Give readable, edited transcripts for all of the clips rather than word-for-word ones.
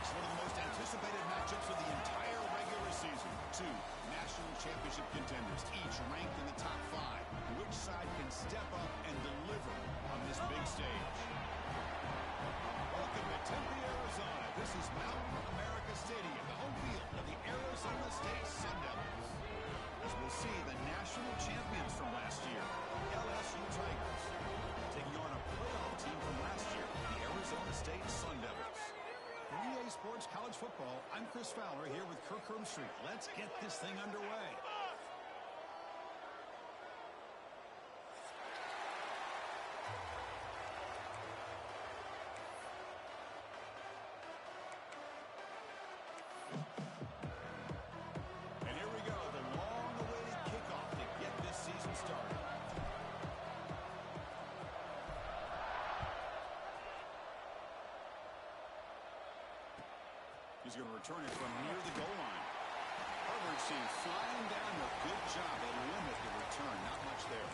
Next, one of the most anticipated matchups of the entire regular season. Two national championship contenders, each ranked in the top 5. Which side can step up and deliver on this big stage? Welcome to Tempe, Arizona. This is Mountain America Stadium, the home field of the Arizona State Sun Devils. As we'll see, the national champions from last year, LSU Tigers, taking on a playoff team from last year, the Arizona State Sun Devils. For EA Sports College Football, I'm Chris Fowler here with Kirk Herbstreit. Let's get this thing underway. And here we go, the long-awaited kickoff to get this season started. He's going to return it from near the goal line. Harvard seems flying down. A good job. They limit the return. Not much there.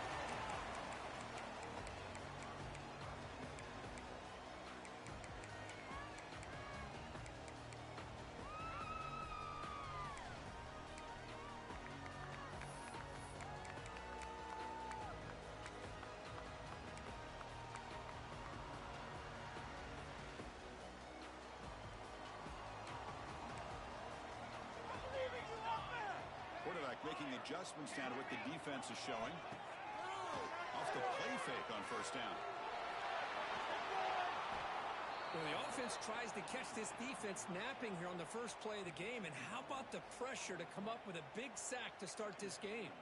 Quarterback making adjustments now to what the defense is showing. Off the play fake on first down. Well, the offense tries to catch this defense napping here on the first play of the game. And how about the pressure to come up with a big sack to start this game?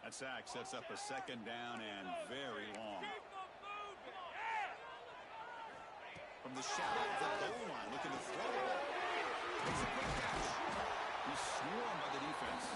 That sack sets up a second down and very long. From the shadow of the goal line, looking to throw it. Makes a quick catch. He's swarmed by the defense.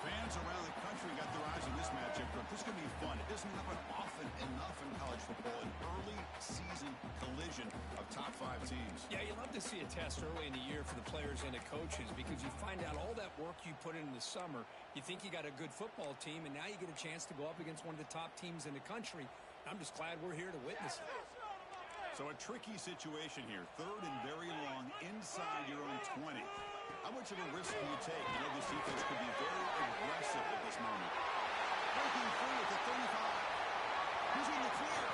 Fans around the country got their eyes on this matchup. This is going to be fun. It doesn't happen often enough in college football. An early season collision of top 5 teams. Yeah, you love to see a test early in the year for the players and the coaches because you find out all that work you put in the summer. You think you got a good football team, and now you get a chance to go up against one of the top teams in the country. I'm just glad we're here to witness it. So a tricky situation here. Third and very long inside your own 20. How much of a risk can you take? You know this defense could be very aggressive at this moment. Breaking free at the 35. He's in the clear.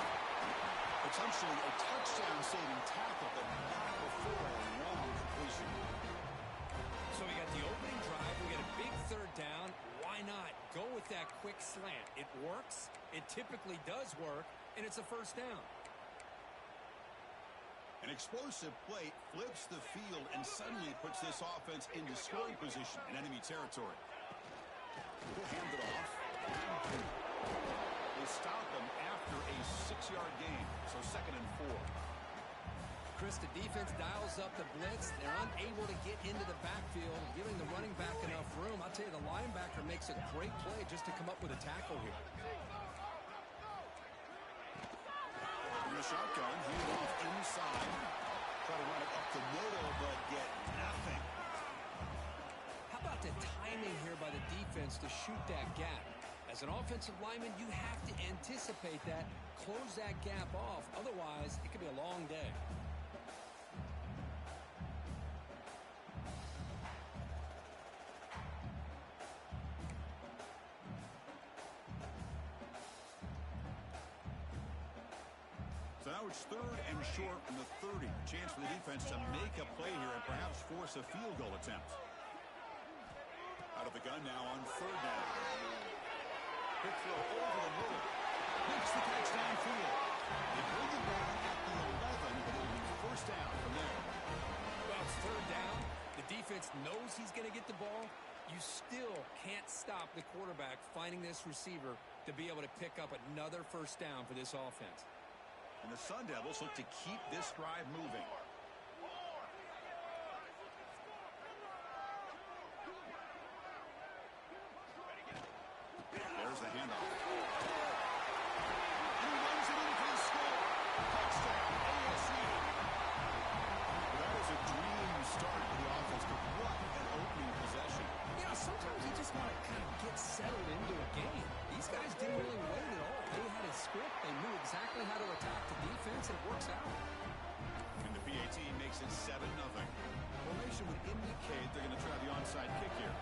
Potentially a touchdown-saving tackle, but not before a long completion. So we got the opening drive. We got a big third down. Why not go with that quick slant? It works. It typically does work, and it's a first down. An explosive play flips the field and suddenly puts this offense into scoring position in enemy territory. He'll hand it off. They stop him after a 6-yard gain, so 2nd and 4. Chris, the defense dials up the blitz. They're unable to get into the backfield, giving the running back enough room. I'll tell you, the linebacker makes a great play just to come up with a tackle here. In the shotgun, he's off inside. Try to run it up the middle, but get nothing. How about the timing here by the defense to shoot that gap? As an offensive lineman, you have to anticipate that, close that gap off. Otherwise, it could be a long day. So now it's 3rd and short from the 30. Chance for the defense to make a play here and perhaps force a field goal attempt. Out of the gun now on 3rd down. Quick throw over the middle. Makes the catch downfield. They bring the ball at the 11, but it'll be first down from there. Well, it's 3rd down. The defense knows he's going to get the ball. You still can't stop the quarterback finding this receiver to be able to pick up another first down for this offense. And the Sun Devils look to keep this drive moving. There's the handoff. And he runs it in for the score. Touchdown, LSU. That is a dream start for the offense. defense, and it works out. And the PAT makes it 7-0. Formation would indicate they're going to try the onside kick here.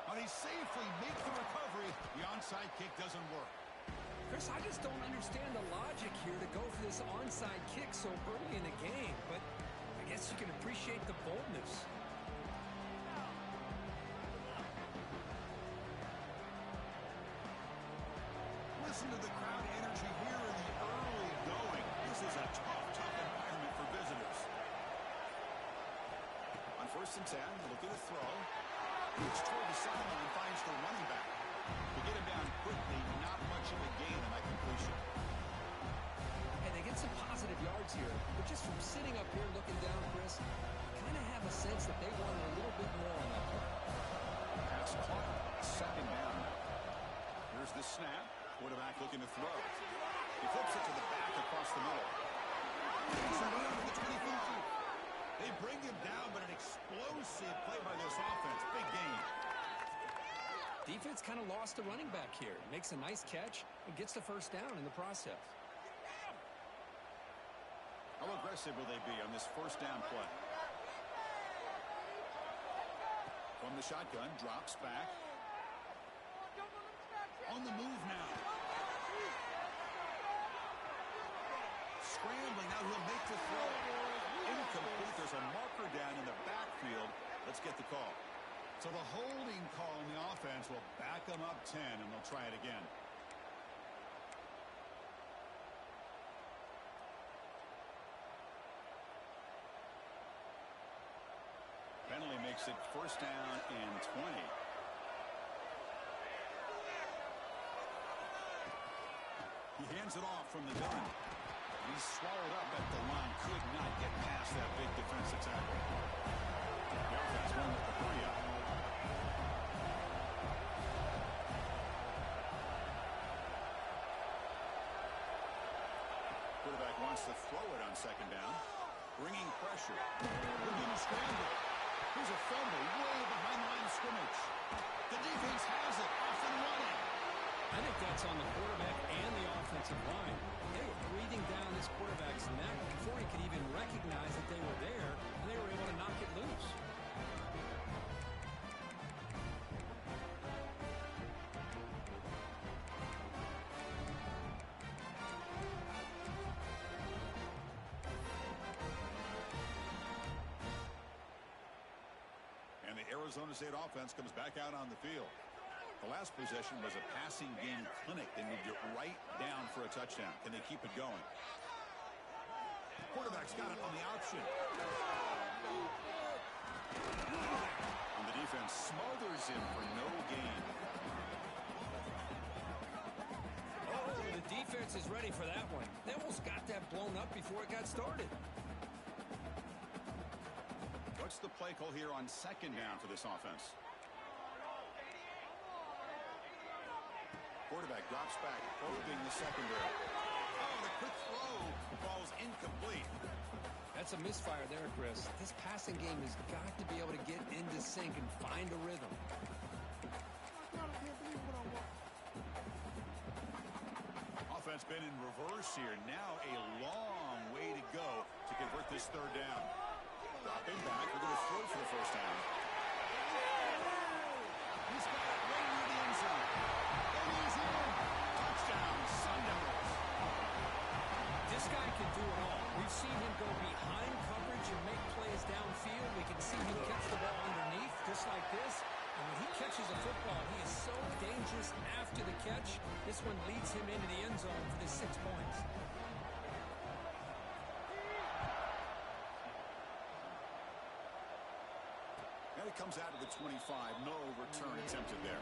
But he safely makes the recovery. The onside kick doesn't work. Chris, I just don't understand the logic here to go for this onside kick so early in the game, but I guess you can appreciate the boldness. Listen to the crowd energy here in the early going. This is a tough environment for visitors. On 1st and 10, look at the throw. Reach toward the sideline, finds the running back. To get him down quickly, not much of a gain on that completion. And they get some positive yards here, but just from sitting up here looking down, Chris, you kind of have a sense that they wanted a little bit more on that play. Pass caught, 2nd down. Here's the snap. Quarterback looking to throw. He flips it to the back across the middle. Takes it around to the 25. They bring him down, but an explosive play by this offense. Big gain. Defense kind of lost the running back here. Makes a nice catch and gets the 1st down in the process. How aggressive will they be on this 1st down play? From the shotgun, drops back. On the move now. Scrambling, now he'll make the throw. Incomplete, there's a marker down in the backfield. Let's get the call. So the holding call in the offense will back them up 10, and they'll try it again. Penalty makes it 1st down and 20. He hands it off from the gun. He's swallowed up at the line. Could not get past that big defensive tackle. The offense won with the hurry-up. Quarterback wants to throw it on 2nd down. Bringing pressure. Bringing a scramble. Here's a fumble way behind the line of scrimmage. The defense has it. Off and running. I think that's on the quarterback and the offensive line. They were breathing down this quarterback's neck before he could even recognize that they were there, and they were able to knock it loose. And the Arizona State offense comes back out on the field. The last possession was a passing game clinic. They moved it right down for a touchdown. Can they keep it going? Quarterback's got it on the option. And the defense smothers him for no gain. Oh, the defense is ready for that one. They almost got that blown up before it got started. What's the play call here on 2nd down for this offense? Quarterback drops back, probing the secondary. Oh, the quick throw falls incomplete. That's a misfire there, Chris. This passing game has got to be able to get into sync and find a rhythm. Offense been in reverse here. Now a long way to go to convert this 3rd down. Dropping back, we're going to throw for the 1st down. He's got it right near the end zone. And he's in. Touchdown, Sun Devils. This guy can do it all. We've seen him go behind coverage and make plays downfield. We can see him catch the ball underneath just like this. And when he catches a football, he is so dangerous after the catch. This one leads him into the end zone for the 6 points. And it comes out of the 25. No return attempted there.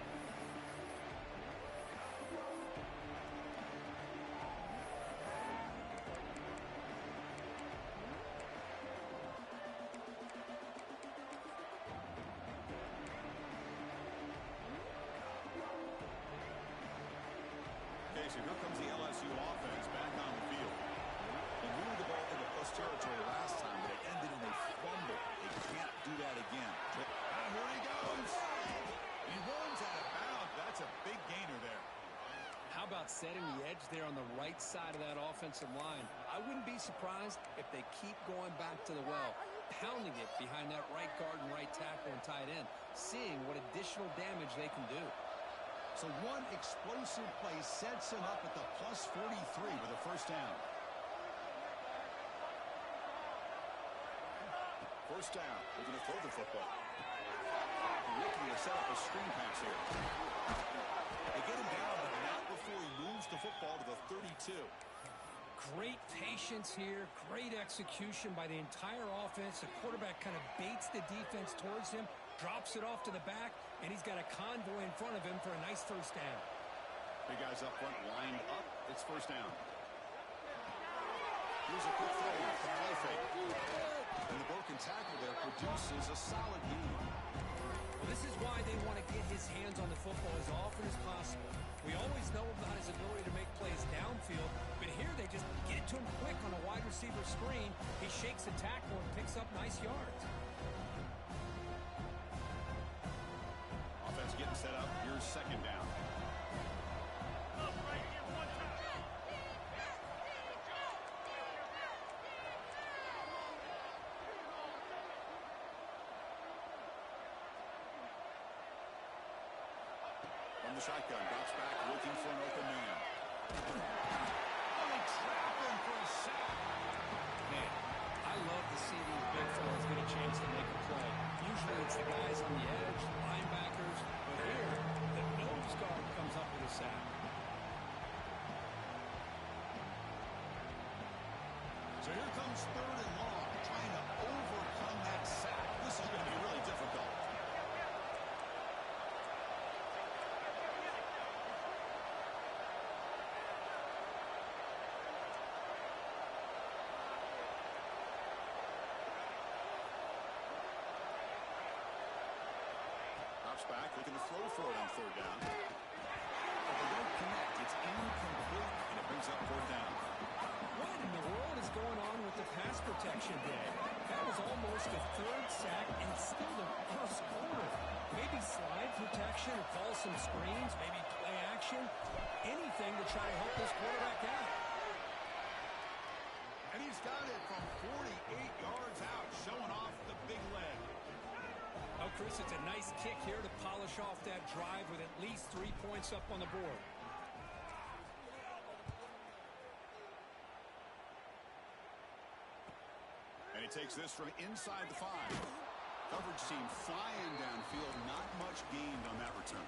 Okay, so here comes the LSU offense back on the field. They move the ball into plus territory. setting the edge there on the right side of that offensive line. I wouldn't be surprised if they keep going back to the well, pounding it behind that right guard and right tackle and tight end, seeing what additional damage they can do. So one explosive play sets him up at the plus 43 with a first down. First down. We're going to throw the football. Looking to set up a screen pass here. They get him down, but not before he moves the football to the 32. Great patience here, great execution by the entire offense. The quarterback kind of baits the defense towards him, drops it off to the back, and he's got a convoy in front of him for a nice first down. Big guys up front lined up. It's first down. Here's a quick throw off the play fake. And the broken tackle there produces a solid gain. Well, this is why they want to get his hands on the football as often as possible. We always know about his ability to make plays downfield, but here they just get it to him quick on a wide receiver screen. He shakes the tackle and picks up nice yards. Offense getting set up. Here's second down. The shotgun drops back, looking for an open man. Oh, they trap him for a sack. Man, I love to see these big fellas get a chance to make a play. Usually it's the guys on the edge, linebackers, but here, the nose guard comes up with a sack. So here comes third and long, trying to overcome that sack. This is going to be really difficult. Back, looking to throw for it on third down. But they don't connect. It's incomplete, and it brings up fourth down. What in the world is going on with the pass protection today? That was almost a third sack and still the first quarter. Maybe slide protection or call some screens, maybe play action, anything to try to help this quarterback out. And he's got it from 48 yards out, showing off the big leg. Oh, Chris, it's a nice kick here to polish off that drive with at least 3 points up on the board. And he takes this from inside the 5. Coverage team flying downfield, not much gained on that return.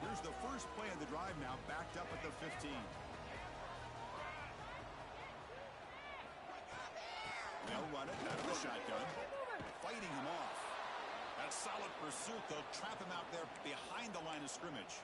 Here's the first play of the drive now, backed up at the 15. They'll run it out of the shotgun, fighting him off. That solid pursuit, they'll trap him out there behind the line of scrimmage.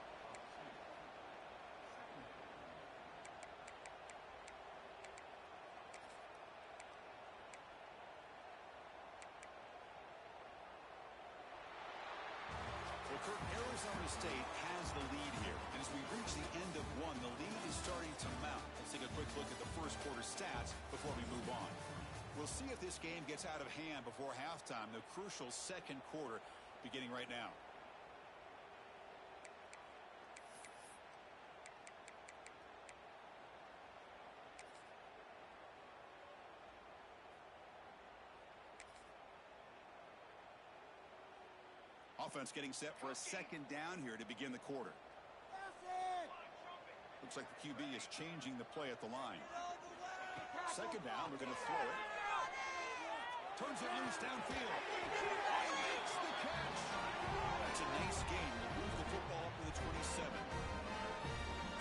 Arizona State has the lead here. And as we reach the end of one, the lead is starting to mount. Let's take a quick look at the first quarter stats before we move on. We'll see if this game gets out of hand before halftime, the crucial second quarter beginning right now. Offense getting set for a second down here to begin the quarter. Looks like the QB is changing the play at the line. Second down, we're going to throw it. Turns it loose downfield. And makes the catch. That's a nice gain. We'll move the football up to the 27.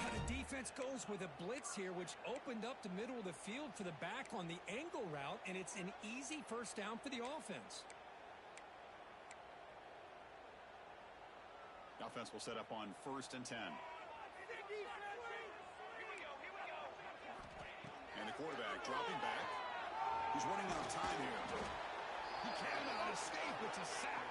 Now the defense goes with a blitz here, which opened up the middle of the field for the back on the angle route, and it's an easy first down for the offense. The offense will set up on 1st and 10. And the quarterback dropping back. He's running out of time here. He cannot escape. It's a sack.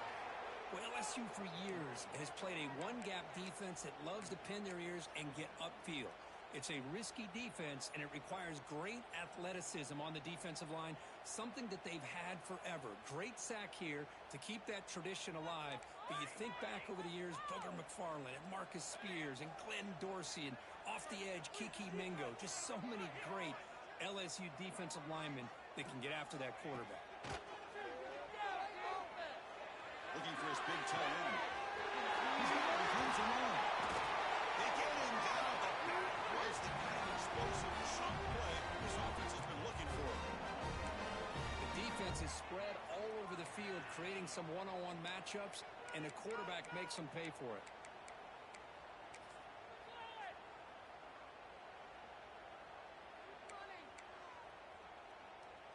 Well, LSU for years has played a one-gap defense that loves to pin their ears and get upfield. It's a risky defense, and it requires great athleticism on the defensive line, something that they've had forever. Great sack here to keep that tradition alive. But you think back over the years, Booger McFarland and Marcus Spears and Glenn Dorsey and off the edge, Kiki Mingo. Just so many great LSU defensive linemen that can get after that quarterback. Looking for his big tight end. He's got it. He comes along. They get him down. That was the kind of explosive chunk play this offense has been looking for. The defense is spread all over the field, creating some one-on-one matchups, and the quarterback makes them pay for it.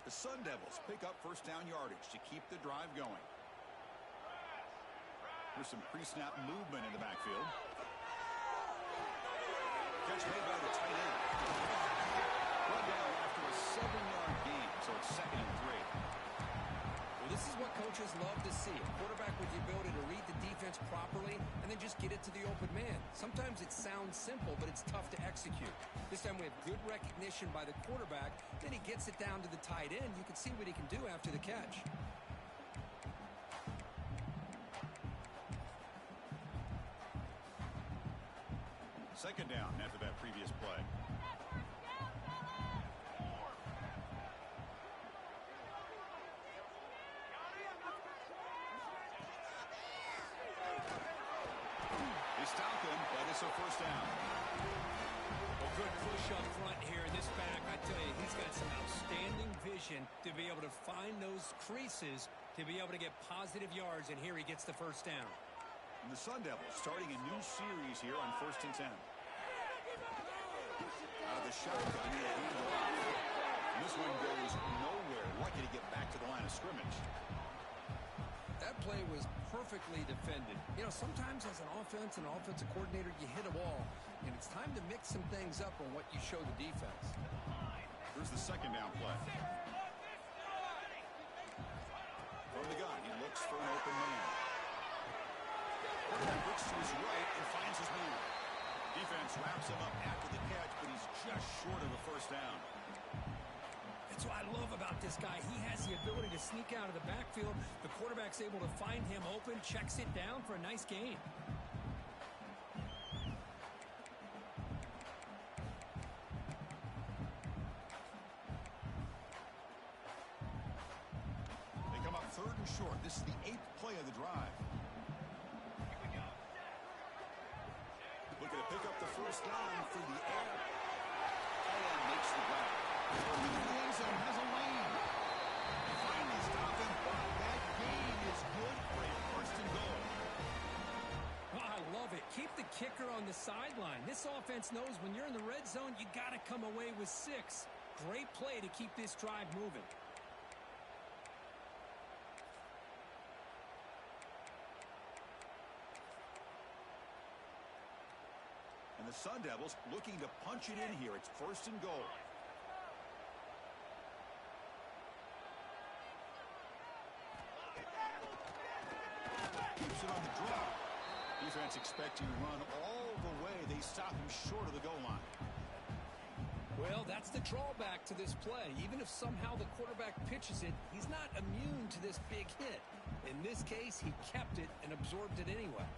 The Sun Devils pick up first down yardage to keep the drive going. There's some pre-snap movement in the backfield. Catch made by the tight end. Run down after a 7-yard gain, so it's 2nd and 3. Well, this is what coaches love to see. A quarterback with the ability to read the defense properly and then just get it to the open man. Sometimes it sounds simple, but it's tough to execute. This time we have good recognition by the quarterback. Then he gets it down to the tight end. You can see what he can do after the catch. Second down after that previous play. They stop him, but it's a first down. A good push up front here in this back. I tell you, he's got some outstanding vision to be able to find those creases, to be able to get positive yards, and here he gets the first down. And the Sun Devils starting a new series here on 1st and 10. Out of the shotgun, he hands it off. And this one goes nowhere. Lucky to get back to the line of scrimmage. That play was perfectly defended. You know, sometimes as an offensive coordinator, you hit a ball, and it's time to mix some things up on what you show the defense. Here's the second down play. From the gun, he looks for an open man. Quarterback looks to his right and finds his man. Defense wraps him up after the catch, but he's just short of a first down. That's what I love about this guy. He has the ability to sneak out of the backfield. The quarterback's able to find him open, checks it down for a nice gain. They come up 3rd and short. This is the 8th play of the drive. Looking to pick up the first down through the air. And makes the grab. The end zone has a lane. They finally stop him, but that gain is good for a 1st and goal. Oh, I love it. Keep the kicker on the sideline. This offense knows when you're in the red zone, you got to come away with 6. Great play to keep this drive moving. And the Sun Devils looking to punch it in here. It's 1st and goal. Keeps it on the drop. Defense expecting to run all the way. They stop him short of the goal line. Well, that's the drawback to this play. Even if somehow the quarterback pitches it, he's not immune to this big hit. In this case, he kept it and absorbed it anyway.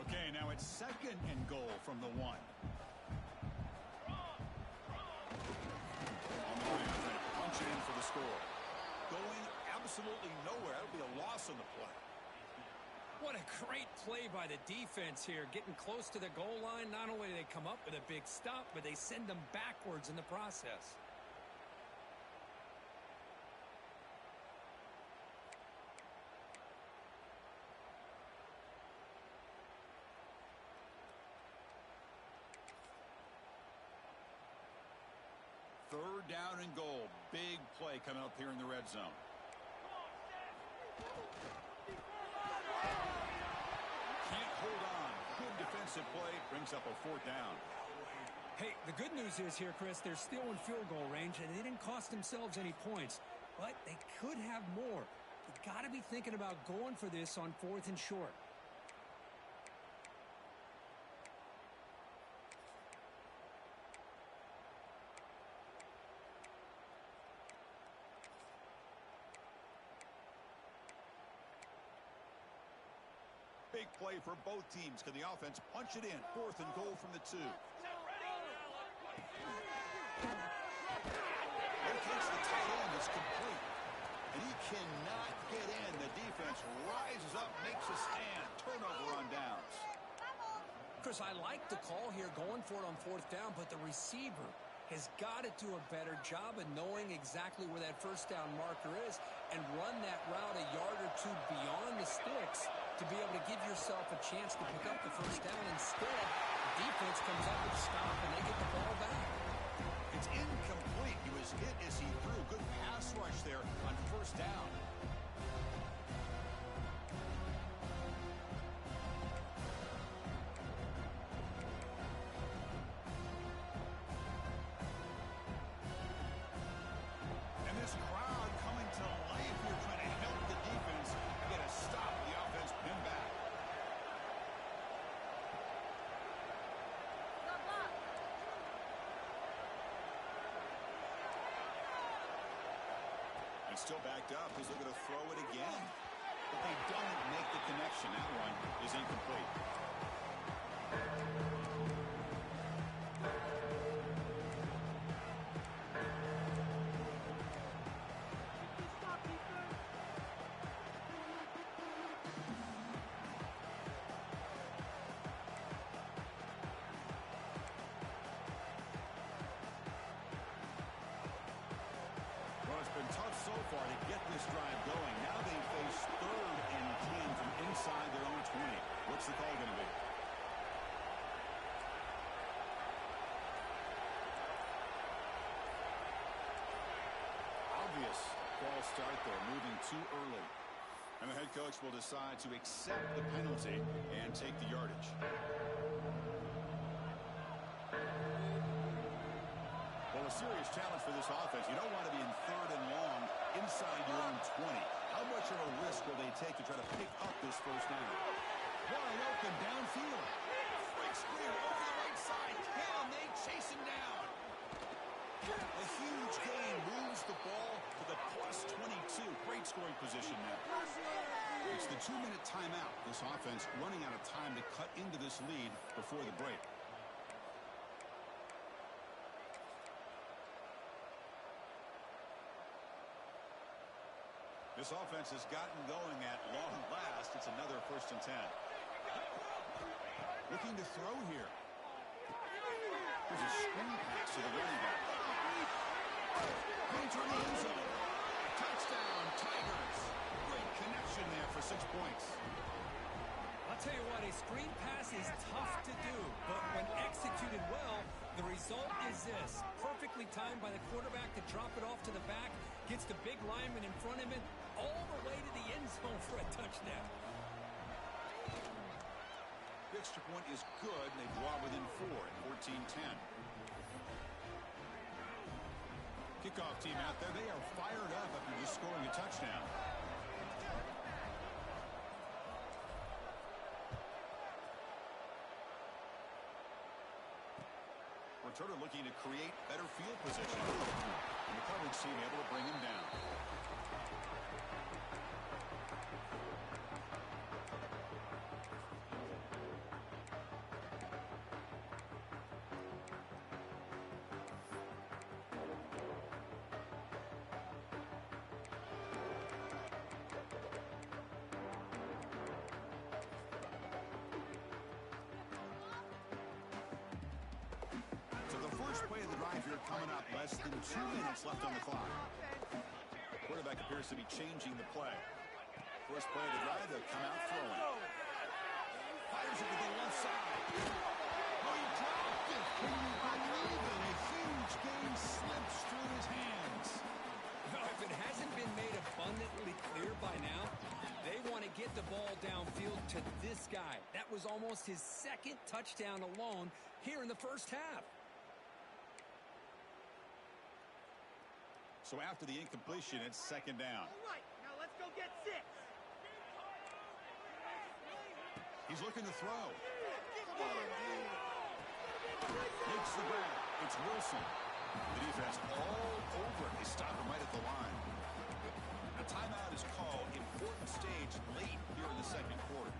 Okay, now it's 2nd and goal from the 1. On the ground, trying to punch it in for the score. Going absolutely nowhere. That'll be a loss on the play. What a great play by the defense here. Getting close to the goal line, not only do they come up with a big stop, but they send them backwards in the process. Third down and goal. Big play coming up here in the red zone. Can't hold on. Good defensive play. Brings up a 4th down. Hey, the good news is here, Chris, they're still in field goal range, and they didn't cost themselves any points. But they could have more. You got to be thinking about going for this on 4th and short. Big play for both teams. Can the offense punch it in? 4th and goal from the 2. Locates the tight end. It's complete. And he cannot get in. The defense rises up, makes a stand. Turnover on downs. Chris, I like the call here going for it on 4th down, but the receiver has got to do a better job of knowing exactly where that 1st down marker is and run that route a yard or 2 beyond the sticks to be able to give yourself a chance to pick up the 1st down. Instead, the defense comes up with a stop, and they get the ball back. It's incomplete. He was hit as he threw. Good pass rush there on 1st down. And this crowd coming to life here, trying to help the defense get a stop. The offense pinned back. And still backed up. He's looking to throw it again. But they don't make the connection. That one is incomplete. Well, it's been tough so far to get this drive going. Now they face 3rd and 10 from inside their own 20. What's the call going to be? Obvious false start there, moving too early. And the head coach will decide to accept the penalty and take the yardage. Well, a serious challenge for this offense. You don't want to be in 3rd and long inside your own 20. How much of a risk will they take to try to pick up this 1st down? Wide open downfield. Quick screen over the right side. Can they chase him down? A huge gain moves the ball to the plus 22. Great scoring position now. It's the 2-minute timeout. This offense running out of time to cut into this lead before the break. This offense has gotten going at long last. It's another 1st and 10. Looking to throw here. There's a screen pass to the running back. Going toward the end zone. Touchdown, Tigers. Great connection there for 6 points. I'll tell you what, a screen pass is tough to do, but when executed well, the result is this. Perfectly timed by the quarterback to drop it off to the back, gets the big lineman in front of him, all the way to the end zone for a touchdown. The extra point is good, and they draw within 4 at 14-10. Kickoff team out there, they are fired up after just scoring a touchdown. Returner looking to create better field position. And the coverage team able to bring him down. Play of the drive here coming up. Less than 2 minutes left on the clock. Quarterback appears to be changing the play. First play of the drive, they'll come out throwing. Fires it to the left side. Oh, he dropped it. Can you believe it? A huge gain slips through his hands. Well, if it hasn't been made abundantly clear by now, they want to get the ball downfield to this guy. That was almost his 2nd touchdown alone here in the 1st half. So after the incompletion, it's second down. All right, now let's go get 6. He's looking to throw. Makes the grab. It's Wilson. The defense all over it. They stop him right at the line. A timeout is called. Important stage late here in the second quarter.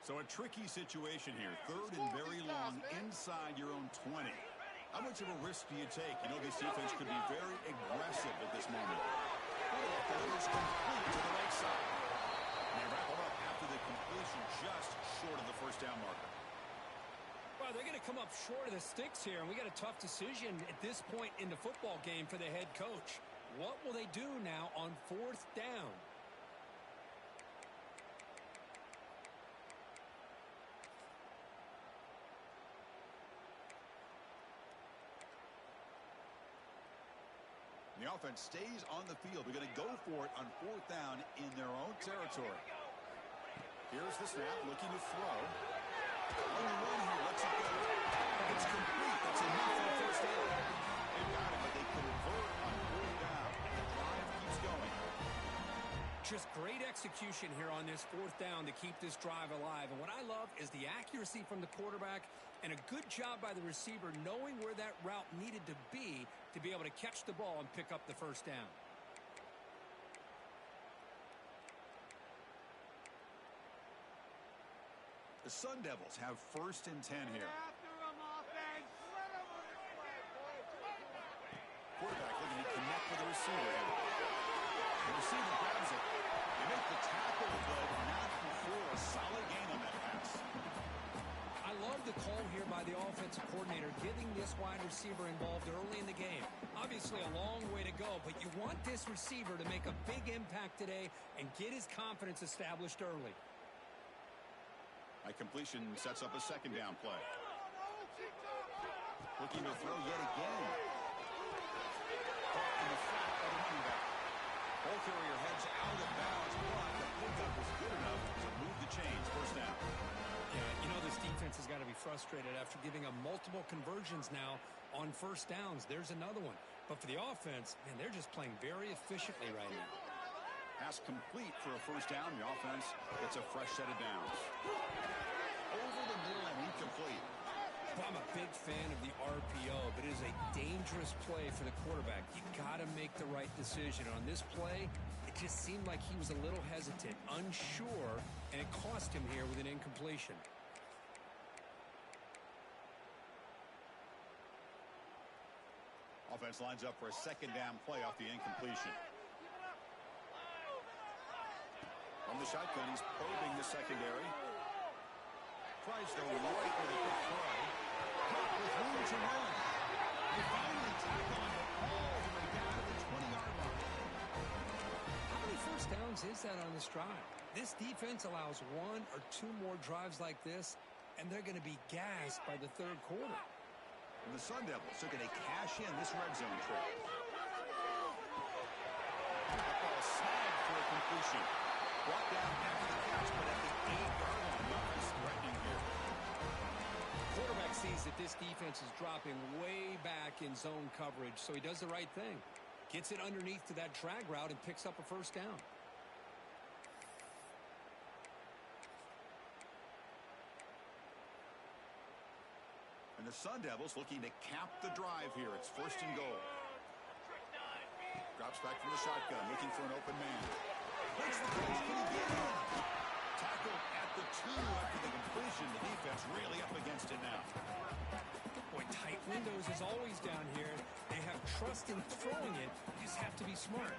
So a tricky situation here. Third and very long inside your own 20. How much of a risk do you take? You know, this defense could be very aggressive at this moment. That is complete to the right side. And they wrap it up after the completion just short of the first down marker. Well, they're going to come up short of the sticks here, and we got a tough decision at this point in the football game for the head coach. What will they do now on 4th down? The offense stays on the field. They're going to go for it on 4th down in their own territory. Here's the snap, looking to throw. On the run here, lets it go. It's complete. That's enough for the first down. They got it, but they convert on 4th down. The drive keeps going. Just great execution here on this 4th down to keep this drive alive. And what I love is the accuracy from the quarterback and a good job by the receiver knowing where that route needed to be able to catch the ball and pick up the first down. The Sun Devils have 1st and 10 here. Quarterback looking to connect with the receiver here. The receiver grabs it. They make the tackle, but not before a solid gain on that pass. I love the call here by the offensive coordinator, getting this wide receiver involved early in the game. Obviously a long way to go, but you want this receiver to make a big impact today and get his confidence established early. A completion sets up a second down play. Looking to throw yet again. Caught in the flat by the running back. Ball carrier heads out of bounds, but the pickup was good enough to move the chains. First down. Yeah, you know this defense has got to be frustrated after giving up multiple conversions now on first downs. There's another one. But for the offense, man, they're just playing very efficiently right now. Pass complete for a first down. The offense gets a fresh set of downs. Over the middle and incomplete. Well, I'm a big fan of the RPO, but it is a dangerous play for the quarterback. You got to make the right decision. On this play, it just seemed like he was a little hesitant, unsure, and it cost him here with an incompletion. Offense lines up for a second down play off the incompletion. From the shotgun, he's probing the secondary. Tries though right with a quick throw. Caught with room to run. They finally tackle him all the way down to the 20-yard line. How many first downs is that on this drive? This defense allows 1 or 2 more drives like this, and they're going to be gassed by the third quarter. And the Sun Devils are going to cash in this red zone trip. That ball snagged for a completion. Brought down after the catch, but at the 8-yard line. Nothing's threatening here. Quarterback sees that this defense is dropping way back in zone coverage, so he does the right thing. Gets it underneath to that drag route and picks up a first down. And the Sun Devils looking to cap the drive here. It's 1st and goal. Drops back from the shotgun, looking for an open man. Makes the catch. Can he get in? Tackled at the 2 after the completion. The defense really up against it now. Boy, tight windows is always down here. They have trust in throwing it. You just have to be smart.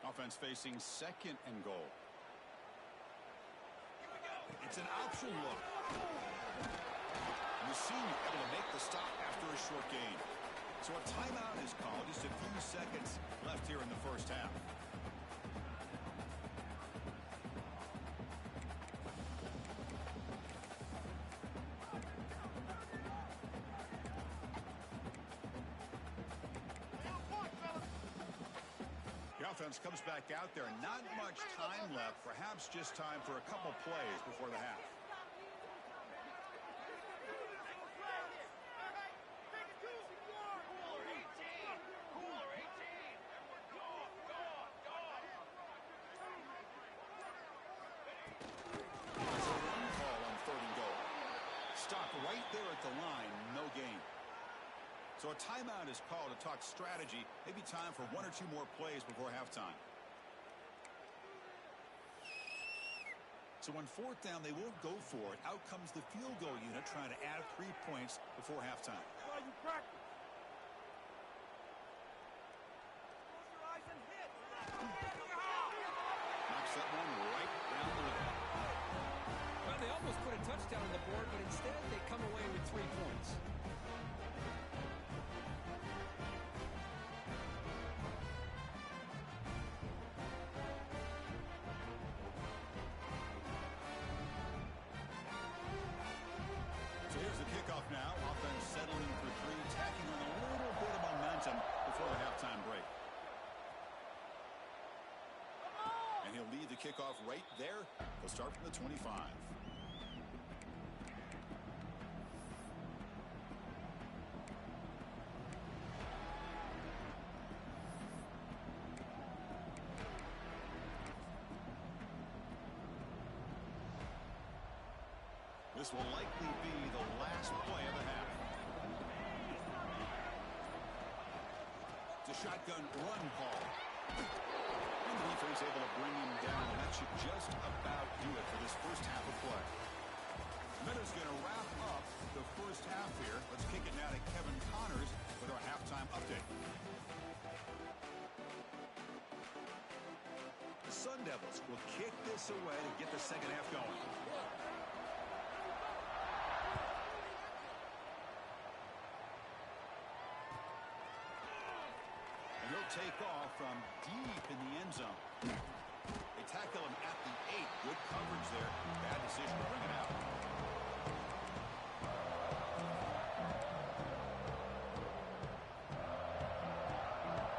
Offense facing 2nd and goal. It's an option look. The senior able to make the stop after a short gain. So a timeout is called. Just a few seconds left here in the first half. offense comes back out there. Not much time left. Perhaps just time for a couple plays before the half. Right there at the line, no gain. So a timeout is called to talk strategy. Maybe time for one or two more plays before halftime. So on fourth down, they won't go for it. Out comes the field goal unit trying to add 3 points before halftime. Well, you practice. Close your eyes and hit. Knocks that one right down the middle. Well, they almost put a touchdown on the board, but instead they come away with 3 points. So here's the kickoff now. Offense settling for 3, tacking on a little bit of momentum before the halftime break. And he'll lead the kickoff right there. He'll start from the 25. This will likely be the last play of the half. It's a shotgun run call. And the defense able to bring him down, and that should just about do it for this first half of play. Minutes going to wrap up the first half here. Let's kick it now to Kevin Connors with our halftime update. The Sun Devils will kick this away to get the second half going. And he'll take off from deep in the end zone. They tackle him at the 8. Good coverage there. Bad decision to bring it out.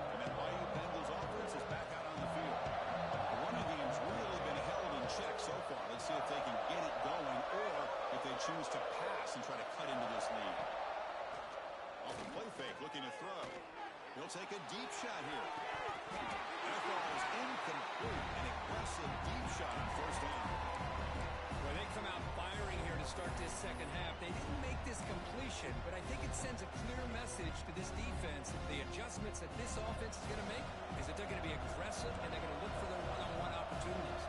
And that Bayou Bengals offense is back out on the field. The running game's really been held in check so far. Let's see if they can get it going or if they choose to pass and try to cut into this lead. Off the play fake, looking to throw. He'll take a deep shot here. That ball is incomplete. An aggressive deep shot on first down. Well, they come out firing here to start this second half. They didn't make this completion, but I think it sends a clear message to this defense that the adjustments that this offense is going to make is that they're going to be aggressive and they're going to look for their one-on-one opportunities.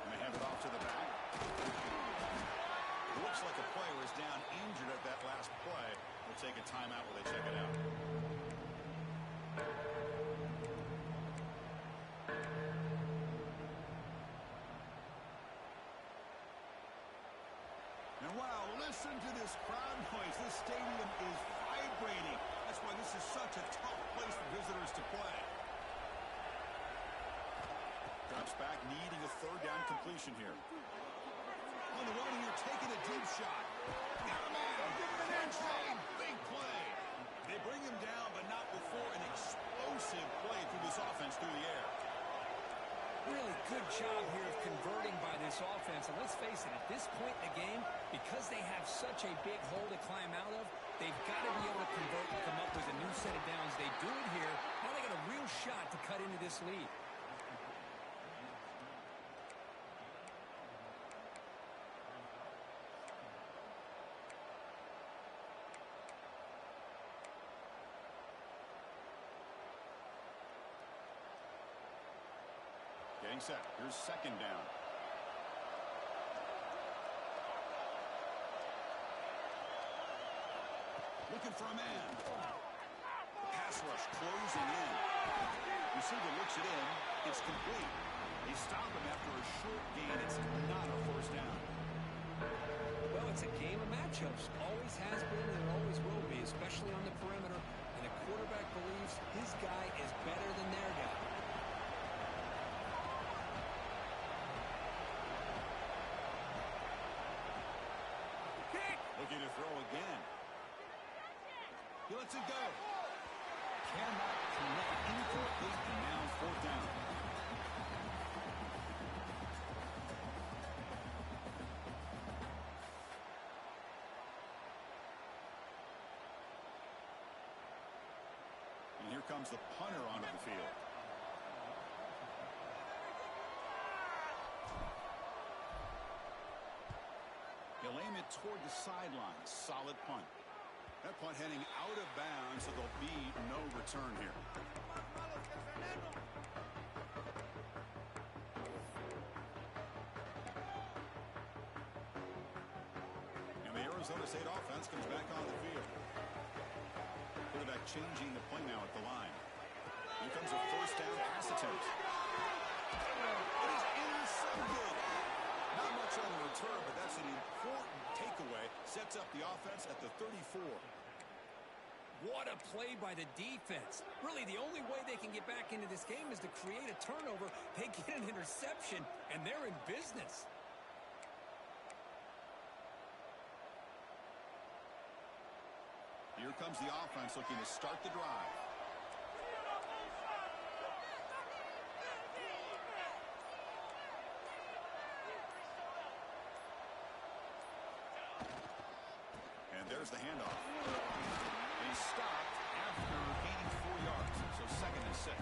And they hand it off to the back. Looks like a player is down injured at that last play. We'll take a timeout while they check it out. And wow, listen to this crowd noise. This stadium is vibrating. That's why this is such a tough place for visitors to play. Drops back, needing a third down completion here. On the one here, taking a deep shot. Got a man. Control. Big play. They bring him down, but not before an explosive play through this offense through the air. Really good job here of converting by this offense. And let's face it, at this point in the game, because they have such a big hole to climb out of, they've got to be able to convert and come up with a new set of downs. They do it here. Now they got a real shot to cut into this lead. Getting set. Here's second down. Looking for a man. Pass rush closing in. Receiver looks it in. It's complete. They stop him after a short gain. It's not a first down. Well, it's a game of matchups. Always has been and it always will be, especially on the perimeter. And the quarterback believes his guy is better than their guy. Looking to throw again. He lets it go. Cannot connect. Incomplete, and now fourth down. And here comes the punter onto the field. He'll aim it toward the sideline. Solid punt. That punt heading out of bounds, so there'll be no return here. And the Arizona State offense comes back on the field. Quarterback changing the play now at the line. Here comes a first down pass attempt. It is intercepted. Not much on the return, but that's an important takeaway. Sets up the offense at the 34. What a play by the defense. Really, the only way they can get back into this game is to create a turnover. They get an interception, and they're in business. Here comes the offense looking to start the drive. And there's the handoff. He stopped after gaining 4 yards, so second and 6.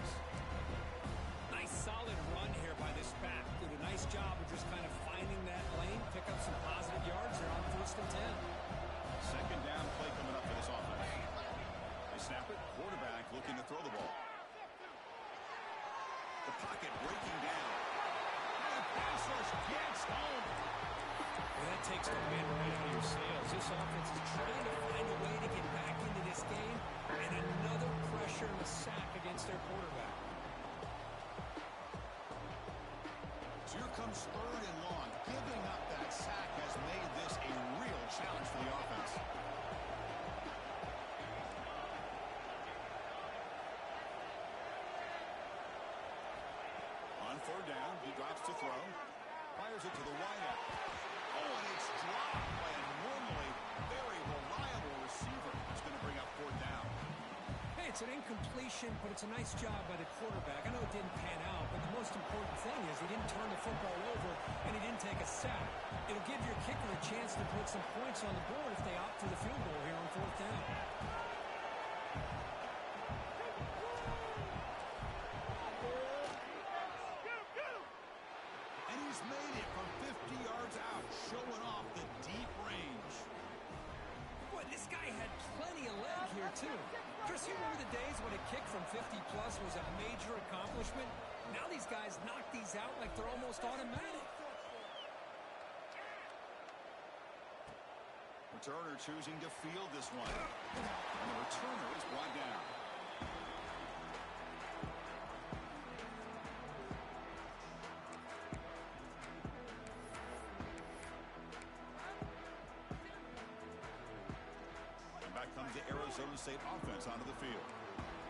Nice solid run here by this back. Did a nice job of just kind of finding that lane, pick up some positive yards here on first and 10. Second down play coming up for this offense. They snap it. Quarterback looking to throw the ball. The pocket breaking down. And pass rush gets home. Well, that takes the wind right out of your sails. This offense is trying to find a way to get back into this game, and another pressure and a sack against their quarterback. So here comes third and long. Giving up that sack has made this a real challenge for the offense. On third down, he drops to throw. Fires it to the wideout. Oh, and it's dropped by a normally very reliable receiver. It's going to bring up fourth down. Hey, it's an incompletion, but it's a nice job by the quarterback. I know it didn't pan out, but the most important thing is he didn't turn the football over, and he didn't take a sack. It'll give your kicker a chance to put some points on the board if they opt for the field goal here on fourth down. And he's made it from 50 yards out, showing off the deep range. Boy, this guy had plenty of leg here, too. Chris, you remember the days when a kick from 50-plus was a major accomplishment? Now these guys knock these out like they're almost automatic. Returner choosing to field this one. And the returner is brought down. And back comes the Arizona State offense onto the field.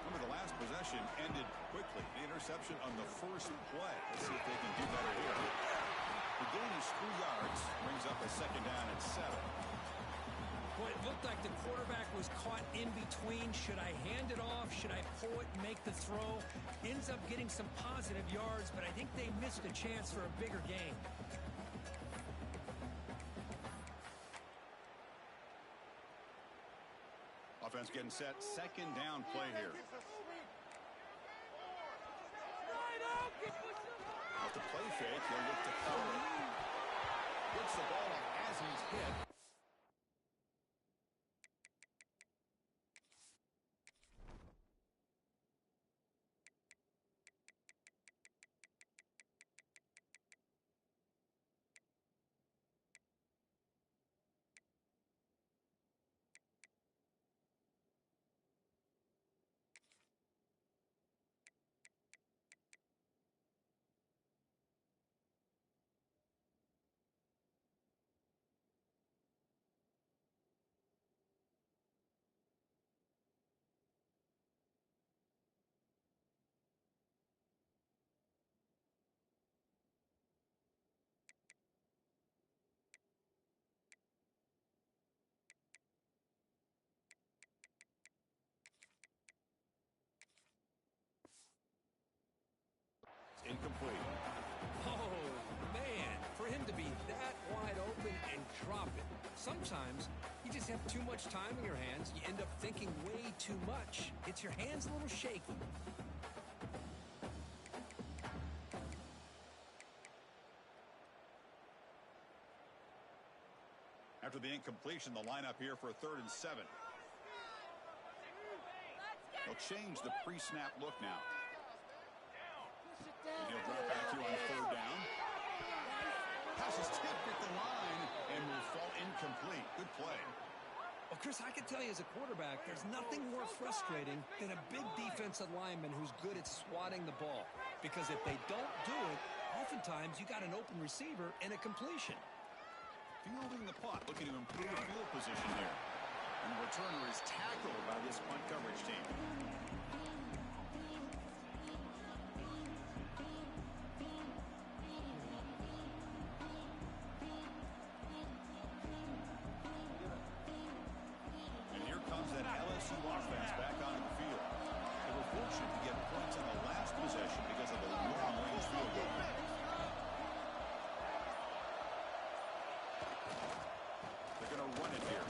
Remember, the last possession ended quickly. The interception on the first play. Let's see if they can do better here. The gain is 3 yards. Brings up a second down and 7. Boy, it looked like the quarterback was caught in between. Should I hand it off? Should I pull it and make the throw? Ends up getting some positive yards, but I think they missed a chance for a bigger gain. Offense getting set. Second down play here. Off the play fake, he'll look to cover. Gets the ball up as he's hit. incomplete. Oh, man, for him to be that wide open and drop it. Sometimes you just have too much time in your hands. You end up thinking way too much. Gets your hands a little shaky. After the incompletion, the lineup here for a 3rd and 7. They'll change the pre-snap look now. And he'll drop back here on 3rd down. Pass is tipped at the line and will fall incomplete. Good play. Well, Chris, I can tell you as a quarterback, there's nothing more frustrating than a big defensive lineman who's good at swatting the ball. Because if they don't do it, oftentimes you got an open receiver and a completion. Fielding the punt, looking to improve field position here. And the returner is tackled by this punt coverage team. And here comes that LSU offense back onto the field. They were fortunate to get points on the last possession because of the long-range field goal. They're going to run it here.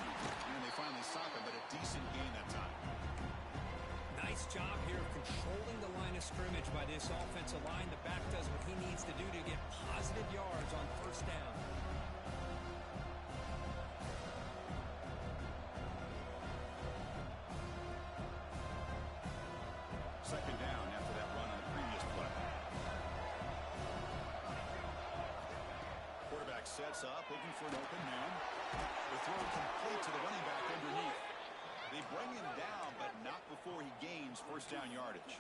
And they finally stop him, but a decent gain that time. Nice job here of controlling the line of scrimmage by this offensive line. The back does what he needs to do to get positive yards on 1st down. Second down after that run on the previous play. Quarterback sets up, looking for an open man. The throw complete to the running back underneath. They bring him down, but not before he gains 1st down yardage.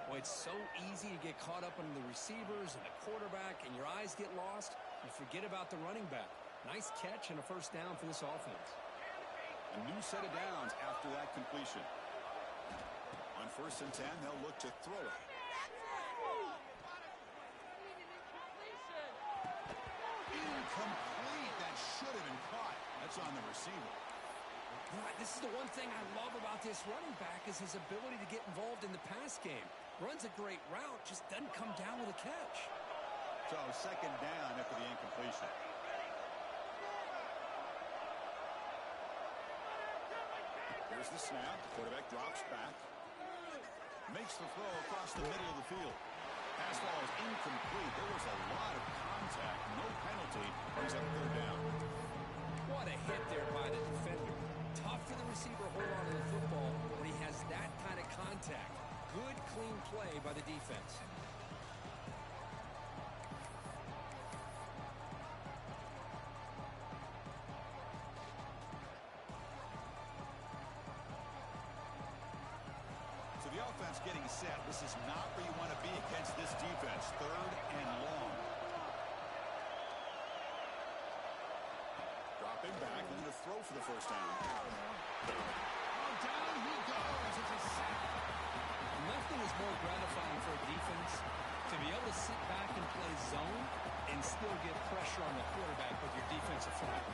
Well, it's so easy to get caught up on the receivers and the quarterback, and your eyes get lost. You forget about the running back. Nice catch and a 1st down for this offense. A new set of downs after that completion. On 1st and 10, they'll look to throw it. Incomplete. That should have been caught. That's on the receiver. Right, this is the one thing I love about this running back is his ability to get involved in the pass game. Runs a great route, just doesn't come down with a catch. So 2nd down after the incompletion. Here's the snap. Quarterback drops back. Makes the throw across the middle of the field. Pass ball is incomplete. There was a lot of contact. No penalty. Brings up 3rd down. What a hit there by the defender. Tough for the receiver to hold on to the football when he has that kind of contact. Good, clean play by the defense. So the offense getting set. This is not where you want to be against this defense. 3rd and long. Dropping back, looking to throw for the 1st down. Oh, down he goes. It's a sack. Nothing is more gratifying for a defense to be able to sit back and play zone and still get pressure on the quarterback with your defensive front.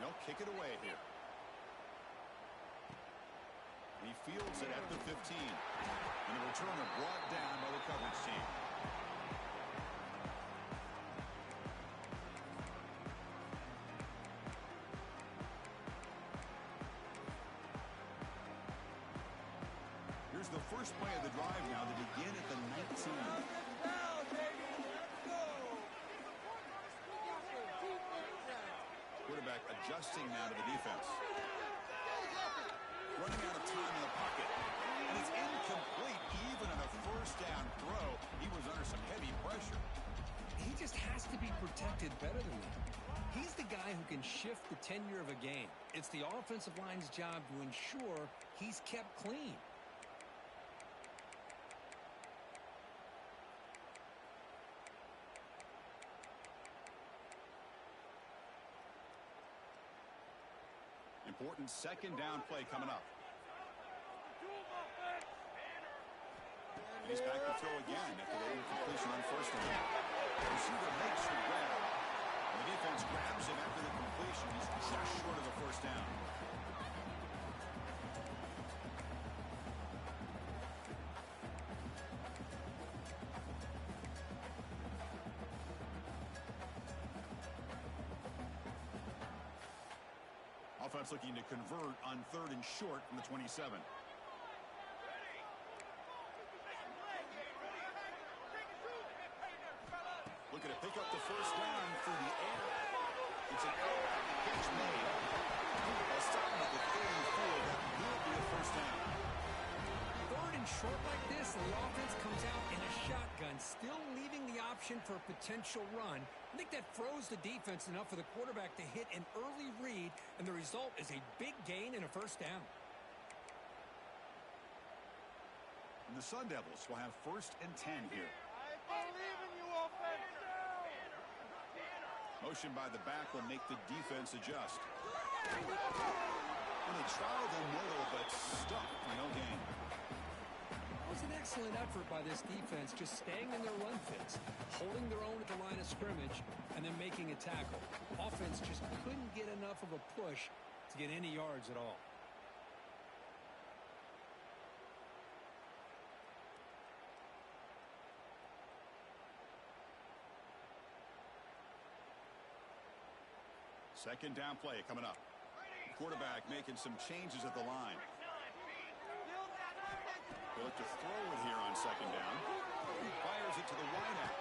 They'll kick it away here. He fields it at the 15. And the returner brought down by the coverage team. Here's the first play of the drive now to begin at the 19. Quarterback adjusting now to the defense. Running out of time in the pocket. And it's incomplete even on a 1st down throw. He was under some heavy pressure. He just has to be protected better than that. He's the guy who can shift the tenure of a game. It's the offensive line's job to ensure he's kept clean. Important 2nd down play coming up. And he's back to throw again after the incompletion on 1st down. The receiver makes the grab. And the defense grabs him after the completion. He's just short of the 1st down. Offense looking to convert on 3rd and short from the 27. Looking to pick up the first down through the air. It's an catch made. A stop at the 34. That will be a first down. 3rd and short like this, and the offense comes out in a shotgun, still leaving the option for a potential run. I think that froze the defense enough for the quarterback to hit an early read, and the result is a big gain and a first down. And the Sun Devils will have 1st and 10 here. I believe in you, offense. Motion by the back will make the defense adjust. And they tried the middle, but stuck for no gain. It was an excellent effort by this defense, just staying in their run fits, holding their own at the line of scrimmage, and then making a tackle. Offense just couldn't get enough of a push to get any yards at all. Second down play coming up. Quarterback making some changes at the line. They look to throw it here on 2nd down. He fires it to the wideout.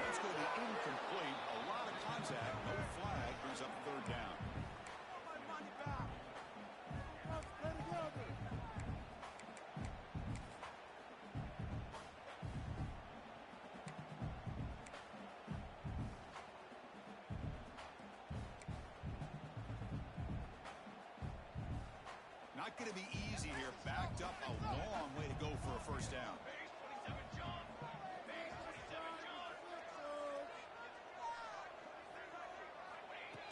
That's going to be incomplete. A lot of contact. No flag. Brings up 3rd down. Not going to be easy here. Backed up a long way to go for a first down.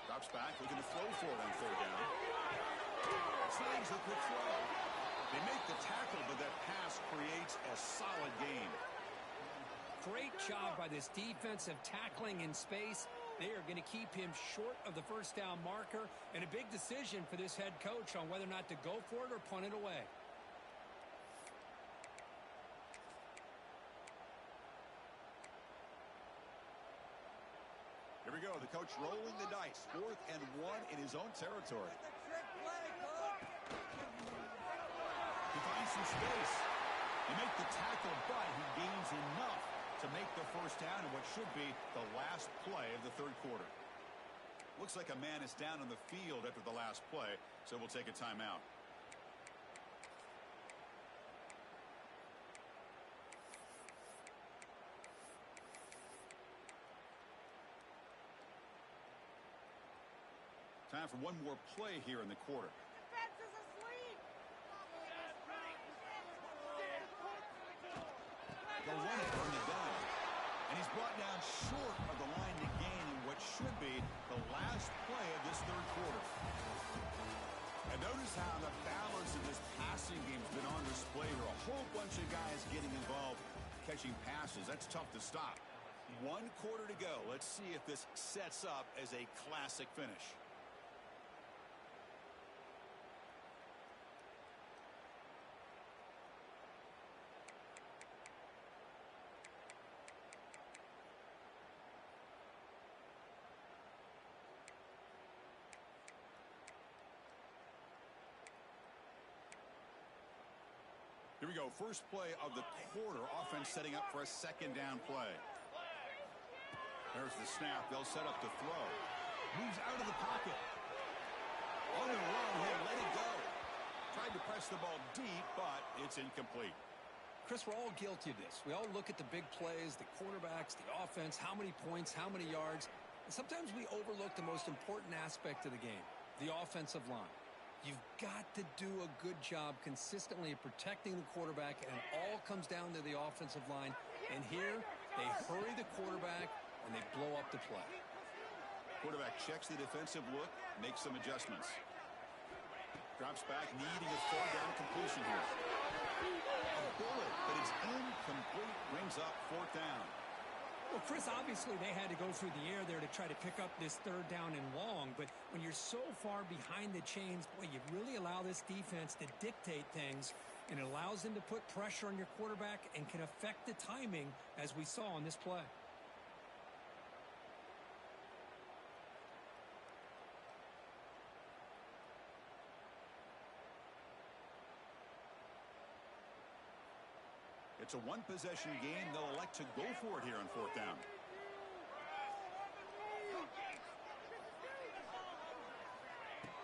Drops back, looking to throw for it on 3rd down. Slides a quick throw. They make the tackle, but that pass creates a solid gain. Great job by this defensive tackling in space. They are going to keep him short of the first down marker, and a big decision for this head coach on whether or not to go for it or punt it away. Here we go. The coach rolling the dice. 4th and 1 in his own territory. He finds some space. They make the tackle, but he gains enough to make the first down in what should be the last play of the 3rd quarter. Looks like a man is down on the field after the last play, so we'll take a timeout. Time for one more play here in the quarter. Defense is asleep. They'll run it from the gun. And he's brought down short of the line to gain in what should be the last play of this 3rd quarter. And notice how the balance of this passing game has been on display here. A whole bunch of guys getting involved catching passes. That's tough to stop. 1 quarter to go. Let's see if this sets up as a classic finish. Here we go. First play of the quarter. Offense setting up for a 2nd down play. There's the snap. They'll set up to throw. Moves out of the pocket. On the run here. Let it go. Tried to press the ball deep, but it's incomplete. Chris, we're all guilty of this. We all look at the big plays, the quarterbacks, the offense, how many points, how many yards. And sometimes we overlook the most important aspect of the game, the offensive line. You've got to do a good job consistently of protecting the quarterback, and it all comes down to the offensive line. And here, they hurry the quarterback, and they blow up the play. Quarterback checks the defensive look, makes some adjustments. Drops back, needing a 4th down completion here. A bullet, but it's incomplete. Brings up 4th down. Well, Chris, obviously they had to go through the air there to try to pick up this 3rd down and long, but when you're so far behind the chains, boy, you really allow this defense to dictate things, and it allows them to put pressure on your quarterback and can affect the timing, as we saw on this play. It's a one-possession game. They'll elect to go for it here on fourth down.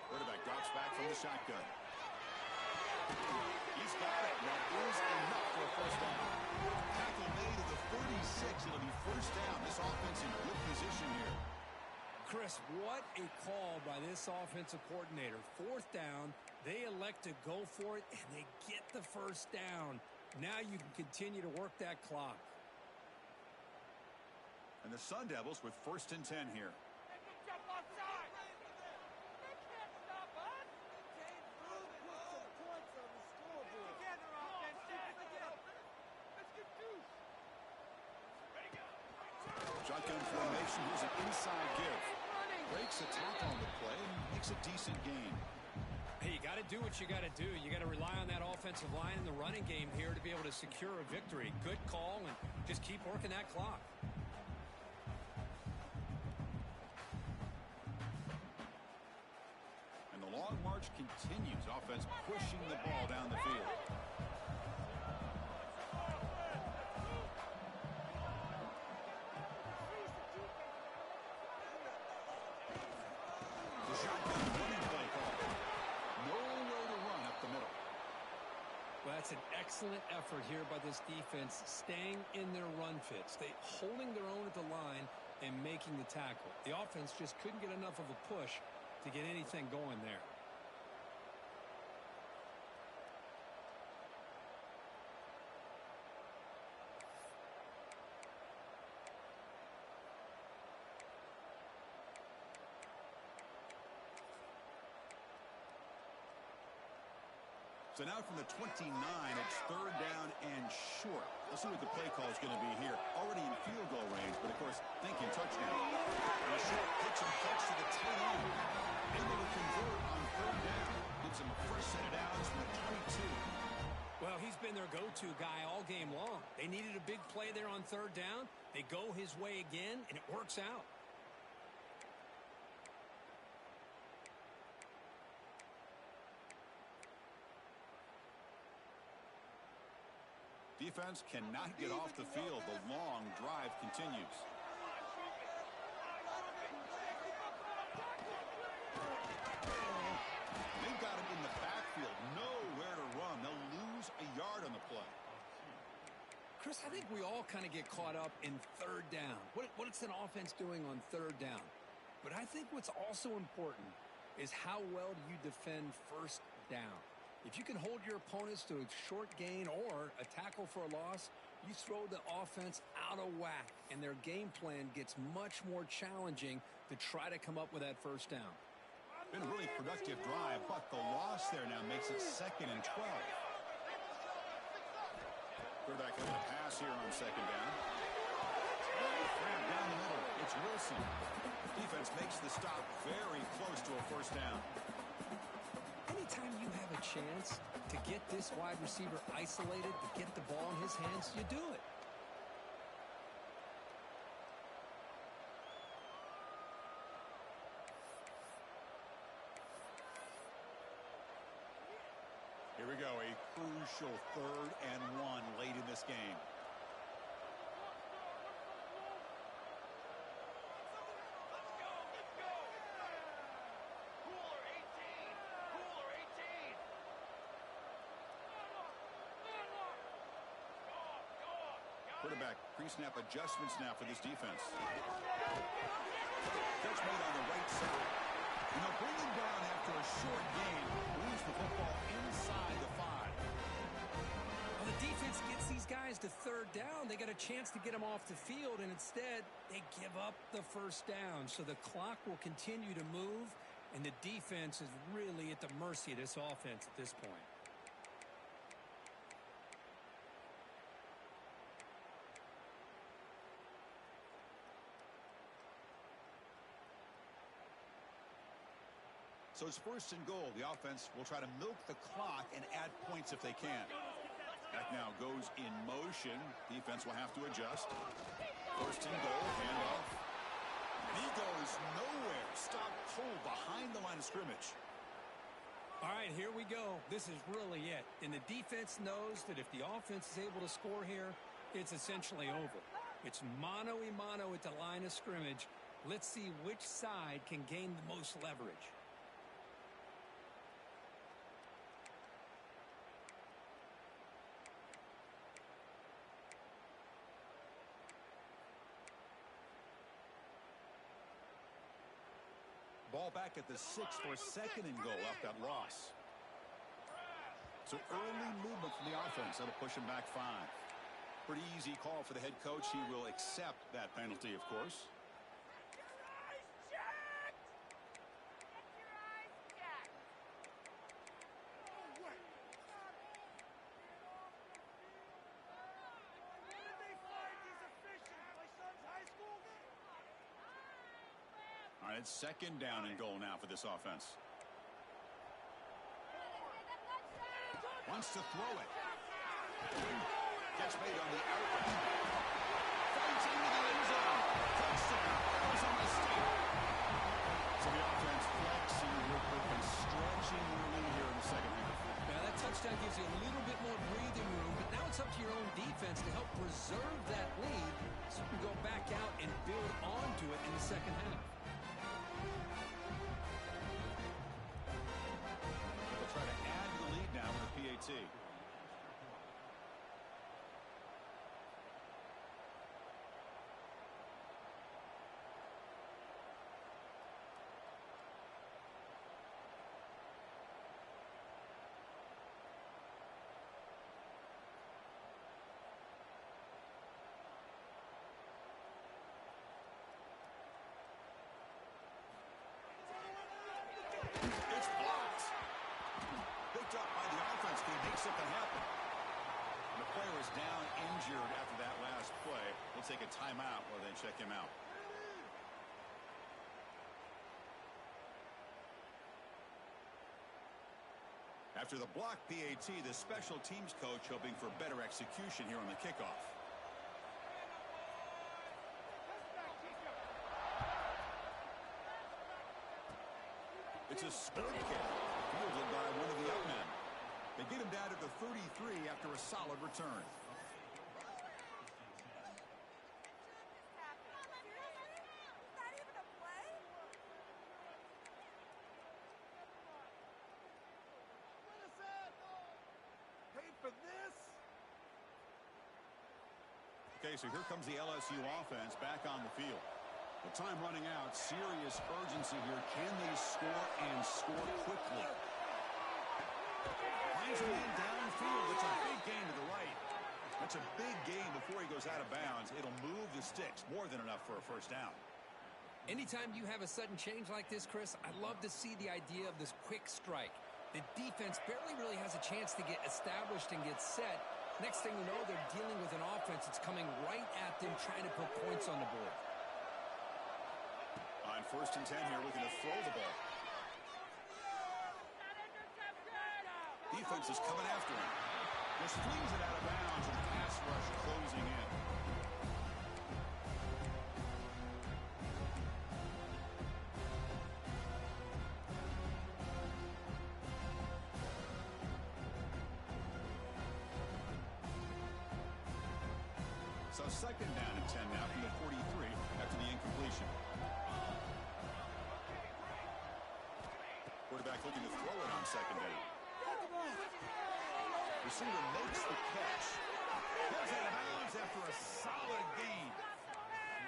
Quarterback drops back from the shotgun. He's got it. That is enough for a first down. Tackle made at the 36. It'll be first down. This offense in good position here. Chris, what a call by this offensive coordinator. Fourth down, they elect to go for it, and they get the first down. Now you can continue to work that clock. And the Sun Devils with first and 10 here. Shotgun formation. Here's an inside give. Breaks a tackle on the play and makes a decent gain. Hey, you got to do what you got to do. You got to rely on that offensive line in the running game here to be able to secure a victory. Good call, and just keep working that clock. And the long march continues. Offense pushing the ball down the field. That's an excellent effort here by this defense, staying in their run fits. They holding their own at the line and making the tackle. The offense just couldn't get enough of a push to get anything going there. So now from the 29, it's third down and short. Let's see what the play call is going to be here. Already in field goal range, but of course, thinking touchdown. And a short pitch and catch to the tight end. Able to convert on third down. Gets him a first set of downs from the 22. Well, he's been their go-to guy all game long. They needed a big play there on third down. They go his way again, and it works out. Defense cannot get off the field. The long drive continues. They've got him in the backfield. Nowhere to run. They'll lose a yard on the play. Chris, I think we all kind of get caught up in third down. What's an offense doing on third down? But I think what's also important is how well do you defend first down. If you can hold your opponents to a short gain or a tackle for a loss, you throw the offense out of whack, and their game plan gets much more challenging to try to come up with that first down. Been a really productive drive, but the loss there now makes it 2nd and 12. Quarterback going to pass here on second down. Grab down the middle. It's Wilson. Defense makes the stop very close to a first down. Anytime you have a chance to get this wide receiver isolated, to get the ball in his hands, you do it. Here we go, a crucial 3rd and 1 late in this game. Quarterback pre-snap adjustments now for this defense. Catch made on the right side. And they'll bring him down after a short gain. Lose the football inside the 5. Well, the defense gets these guys to third down. They got a chance to get them off the field, and instead they give up the first down. So the clock will continue to move, and the defense is really at the mercy of this offense at this point. So it's 1st and goal. The offense will try to milk the clock and add points if they can. Back now goes in motion. Defense will have to adjust. 1st and goal, handoff. And he goes nowhere. Stop cold behind the line of scrimmage. All right, here we go. This is really it. And the defense knows that if the offense is able to score here, it's essentially over. It's mano-a-mano at the line of scrimmage. Let's see which side can gain the most leverage. Ball back at the 6 for second and goal off that loss. So early movement from the offense. That'll push him back 5. Pretty easy call for the head coach. He will accept that penalty, of course. All right, it's second down and goal now for this offense. Wants to throw it. Catch made on the outlet. Fights into the end zone. Touchdown. Arizona State. So the offense flexing real quick and stretching their lead here in the second half. Now that touchdown gives you a little bit more breathing room, but now it's up to your own defense to help preserve that lead so you can go back out and build onto it in the second half. They'll try to add to the lead now with a PAT. It's blocked. Picked up by the offense. Can he make something happen? And the player is down injured after that last play. We'll take a timeout while they check him out. After the block PAT, the special teams coach hoping for better execution here on the kickoff. It's a sport kick, fielded by one of the up men. They get him down to the 33 after a solid return. Okay, so here comes the LSU offense back on the field. The time running out, serious urgency here. Can they score and score quickly? Finds a man downfield. It's a big gain to the right. That's a big gain before he goes out of bounds. It'll move the sticks. More than enough for a first down. Anytime you have a sudden change like this, Chris, I love to see the idea of this quick strike. The defense barely really has a chance to get established and get set. Next thing you know, they're dealing with an offense that's coming right at them, trying to put points on the board. On 1st and 10 here, looking to throw the ball. Defense is coming after him. Just flings it out of bounds, and the pass rush closing in. So second down and 10 now from the 43 after the incompletion. Quarterback looking to throw it on second down. Receiver makes the catch. Goes out of bounds after a solid gain.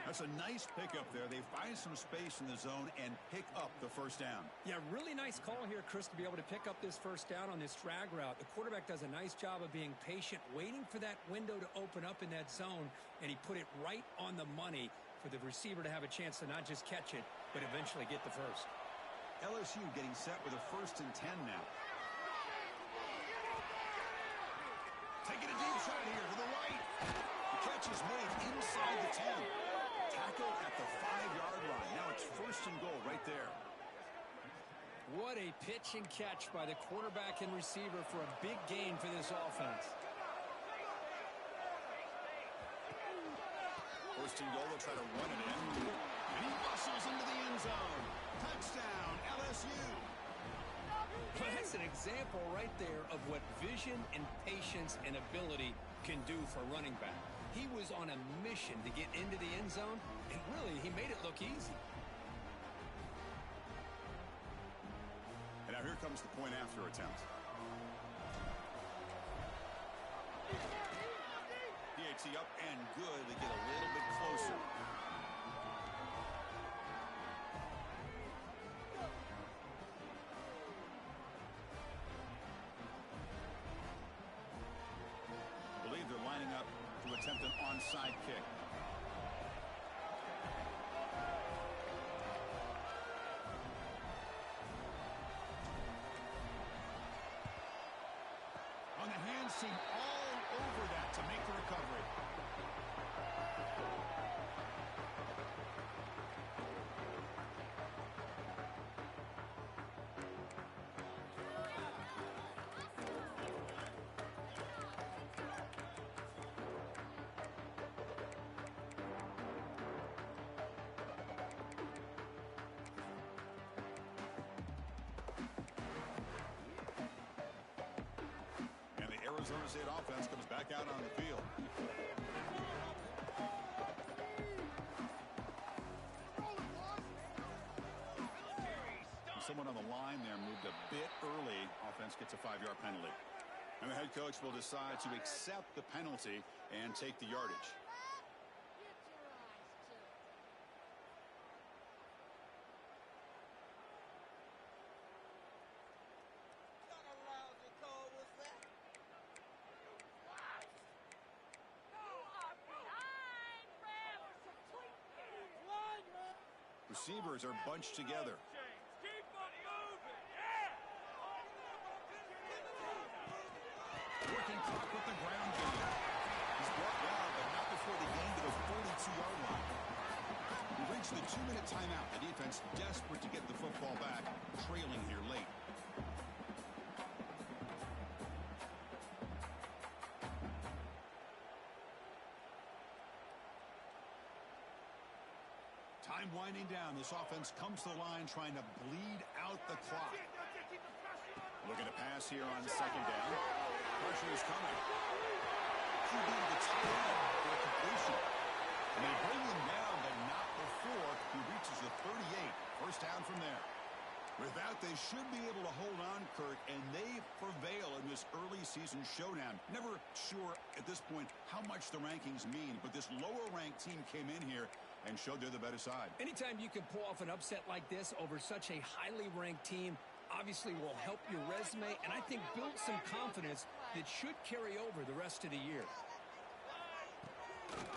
That's a nice pickup there. They find some space in the zone and pick up the first down. Yeah, really nice call here, Chris, to be able to pick up this first down on this drag route. The quarterback does a nice job of being patient, waiting for that window to open up in that zone, and he put it right on the money for the receiver to have a chance to not just catch it, but eventually get the first. LSU getting set with a 1st and 10 now. Taking a deep shot here to the right. The catch is made inside the 10. Tackled at the 5-yard line. Now it's 1st and goal right there. What a pitch and catch by the quarterback and receiver for a big gain for this offense. 1st and goal, they'll try to run it in. And he muscles into the end zone. Touchdown, LSU. Well, that's an example right there of what vision and patience and ability can do for a running back. He was on a mission to get into the end zone, and really, he made it look easy. And now here comes the point after attempt. PAT up and good. They get a little bit closer. I believe they're lining up to attempt an onside kick. On the hands team all over that to make the recovery. Arizona State offense comes back out on the field. Someone on the line there moved a bit early. Offense gets a 5-yard penalty. And the head coach will decide to accept the penalty and take the yardage. Receivers are bunched together. Working clock with the ground game. He's brought down, but not before the gain to the 42-yard line. We reached the 2-minute timeout. The defense desperate to get the football back, trailing here late. Time winding down. This offense comes to the line trying to bleed out the clock. Looking to pass here on second down. Pressure is coming. QB to the tight end for a completion. And they bring him down, but not before he reaches the 38. First down from there. With that, they should be able to hold on, Kurt, and they prevail in this early season showdown. Never sure at this point how much the rankings mean, but this lower-ranked team came in here and showed they're the better side. Anytime you can pull off an upset like this over such a highly ranked team, obviously will help your resume, and I think build some confidence that should carry over the rest of the year.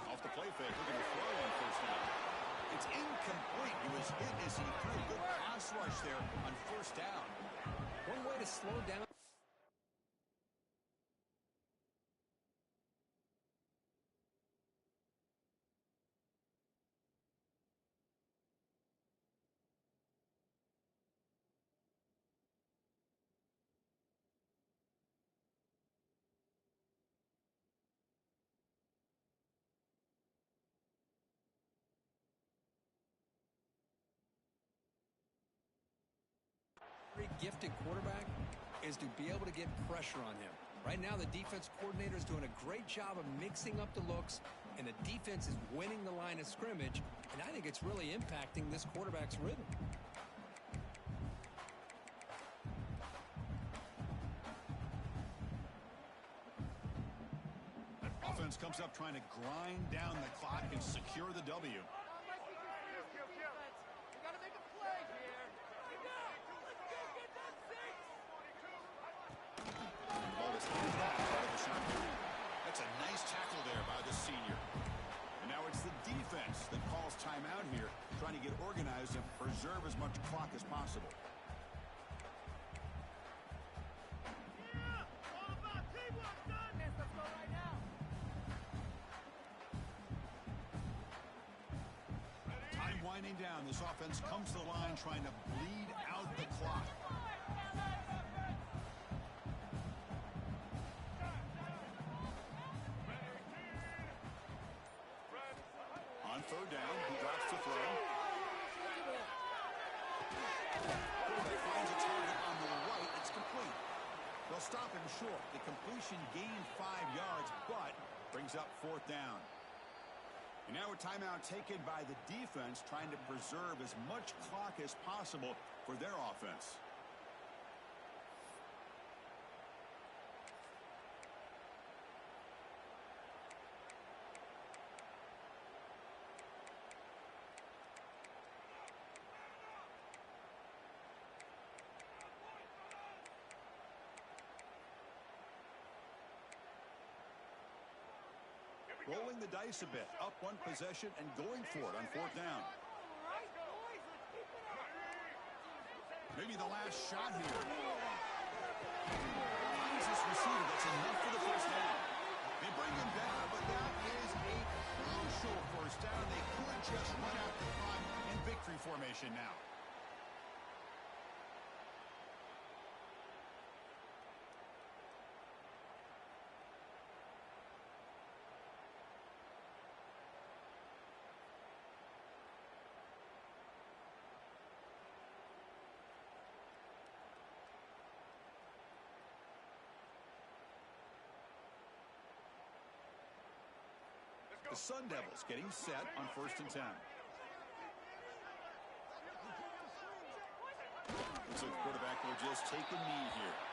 Off the play fake, looking to throw on first down. It's incomplete. He was hit as he threw a good pass rush there on first down. One way to slow down. Gifted quarterback is to be able to get pressure on him. Right now, the defense coordinator is doing a great job of mixing up the looks, and the defense is winning the line of scrimmage, and I think it's really impacting this quarterback's rhythm. Offense comes up trying to grind down the clock and secure the W. That's a nice tackle there by the senior. And now it's the defense that calls timeout here, trying to get organized and preserve as much clock as possible. Time winding down. This offense comes to the line trying to bleed out the clock. On third down, he drops to throw. Quarterback finds a target on the right complete. They'll stop him short. The completion gained 5 yards, but brings up 4th down. And now a timeout taken by the defense, trying to preserve as much clock as possible for their offense. Rolling the dice a bit, up 1 possession and going for it on 4th down. Maybe the last shot here. Finds this receiver. That's enough for the 1st down. They bring him down, but that is a crucial 1st down. They could just run out the clock in victory formation now. The Sun Devils getting set on 1st and 10. Looks like the quarterback will just take a knee here.